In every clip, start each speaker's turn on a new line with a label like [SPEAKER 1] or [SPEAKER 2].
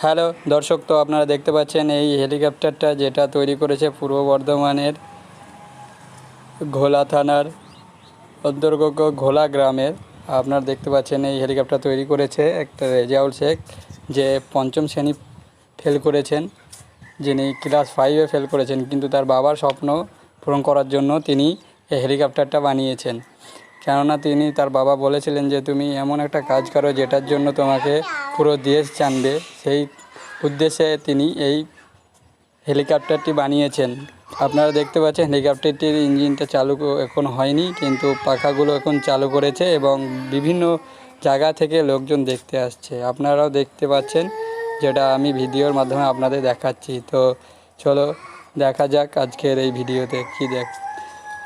[SPEAKER 1] Hello দর্শক, তো আপনারা দেখতে পাচ্ছেন এই হেলিকপ্টারটা যেটা তৈরি করেছে পূর্ব বর্ধমানের ঘোলা থানার অন্তর্গত ঘোলা গ্রামের। আপনারা দেখতে পাচ্ছেন এই হেলিকপ্টার তৈরি করেছে একটা রেজাউল শেখ, যে পঞ্চম শ্রেণী ফেল করেছেন, যিনি ক্লাস 5-এ ফেল করেছেন, কিন্তু তার বাবার স্বপ্ন পূরণ করার জন্য তিনি এই হেলিকপ্টারটা বানিয়েছেন। কেননা তার বাবা বলেছিলেন যে তুমি এমন একটা কাজ করো যেটার জন্য তোমাকে পুরো দেশ জানবে, সেই উদ্দেশ্যে তিনি এই হেলিকপ্টারটি বানিয়েছেন। আপনারা দেখতে পাচ্ছেন হেলিকপ্টারটির ইঞ্জিনটা চালু এখন হয়নি, কিন্তু পাখাগুলো এখন চালু করেছে এবং বিভিন্ন জায়গা থেকে লোকজন দেখতে আসছে। আপনারাও দেখতে পাচ্ছেন, যেটা আমি ভিডিওর মাধ্যমে আপনাদের দেখাচ্ছি। তো চলো দেখা যাক আজকের এই ভিডিওতে কী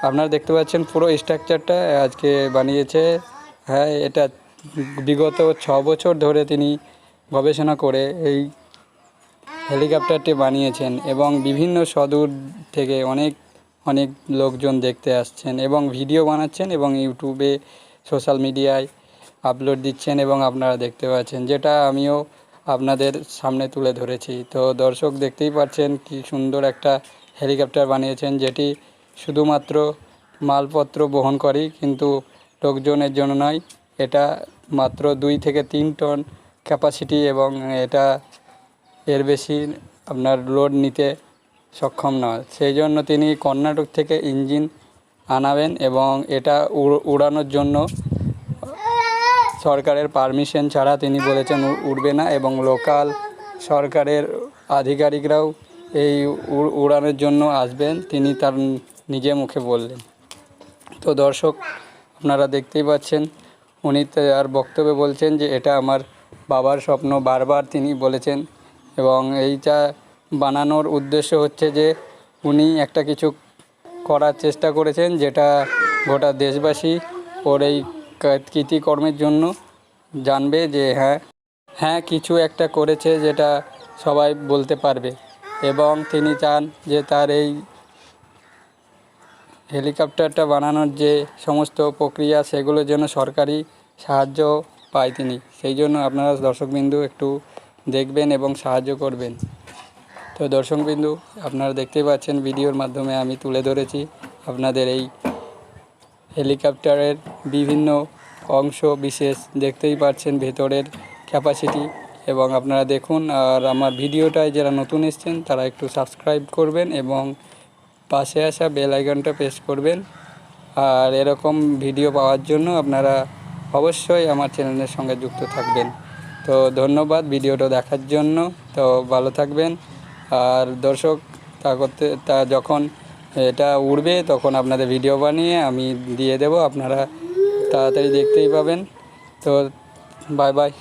[SPEAKER 1] আপনারা দেখতে পাচ্ছেন পুরো স্ট্রাকচারটা আজকে বানিয়েছে। হ্যাঁ, এটা বিগত 6 বছর ধরে তিনি গবেষণা করে এই হেলিকপ্টারটি বানিয়েছেন এবং বিভিন্ন সুদূর থেকে অনেক লোকজন দেখতে আসছেন এবং ভিডিও বানাচ্ছেন এবং ইউটিউবে সোশ্যাল মিডিয়ায় আপলোড দিচ্ছেন এবং আপনারা দেখতে পাচ্ছেন, যেটা আমিও আপনাদের সামনে তুলে ধরেছি। তো দর্শক দেখতেই পাচ্ছেন কি সুন্দর একটা হেলিকপ্টার বানিয়েছেন, যেটি শুধুমাত্র মালপত্র বহন করে, কিন্তু লোকজনের জন্য নয়। এটা মাত্র 2 থেকে 3 টন ক্যাপাসিটি এবং এটা এর বেশি আপনার লোড নিতে সক্ষম নয়। সেই জন্য তিনি কর্ণাটক থেকে ইঞ্জিন আনাবেন এবং এটা উড়ানোর জন্য সরকারের পারমিশন ছাড়া তিনি বলেছেন উড়বে না, এবং লোকাল সরকারের আধিকারিকরাও এই উড়ানোর জন্য আসবেন, তিনি তার নিজে মুখে বললেন। তো দর্শক আপনারা দেখতেই পাচ্ছেন, উনি তার বক্তব্যে বলছেন যে এটা আমার বাবার স্বপ্ন, বারবার তিনি বলেছেন। এবং এইটা বানানোর উদ্দেশ্য হচ্ছে যে উনি একটা কিছু করার চেষ্টা করেছেন, যেটা গোটা দেশবাসী ওর এই কৃতিকর্মের জন্য জানবে যে হ্যাঁ কিছু একটা করেছে, যেটা সবাই বলতে পারবে। এবং তিনি চান যে তার এই হেলিকপ্টারটা বানানোর যে সমস্ত প্রক্রিয়া, সেগুলো যেন সরকারি সাহায্য পায় তিনি। সেই জন্য আপনারা দর্শকবিন্দু একটু দেখবেন এবং সাহায্য করবেন। তো দর্শকবিন্দু আপনারা দেখতেই পাচ্ছেন, ভিডিওর মাধ্যমে আমি তুলে ধরেছি আপনাদের এই হেলিকপ্টারের বিভিন্ন অংশ বিশেষ। দেখতেই পাচ্ছেন ভেতরের ক্যাপাসিটি, এবং আপনারা দেখুন। আর আমার ভিডিওটায় যারা নতুন এসেছেন তারা একটু সাবস্ক্রাইব করবেন এবং পাশে আসা বেল আইকনটা প্রেস করবেন। আর এরকম ভিডিও পাওয়ার জন্য আপনারা অবশ্যই আমার চ্যানেলের সঙ্গে যুক্ত থাকবেন। তো ধন্যবাদ ভিডিওটা দেখার জন্য। তো ভালো থাকবেন। আর দর্শক যখন এটা উড়বে তখন আপনাদের ভিডিও বানিয়ে আমি দিয়ে দেব, আপনারা তাড়াতাড়ি দেখতেই পাবেন। তো বাই বাই।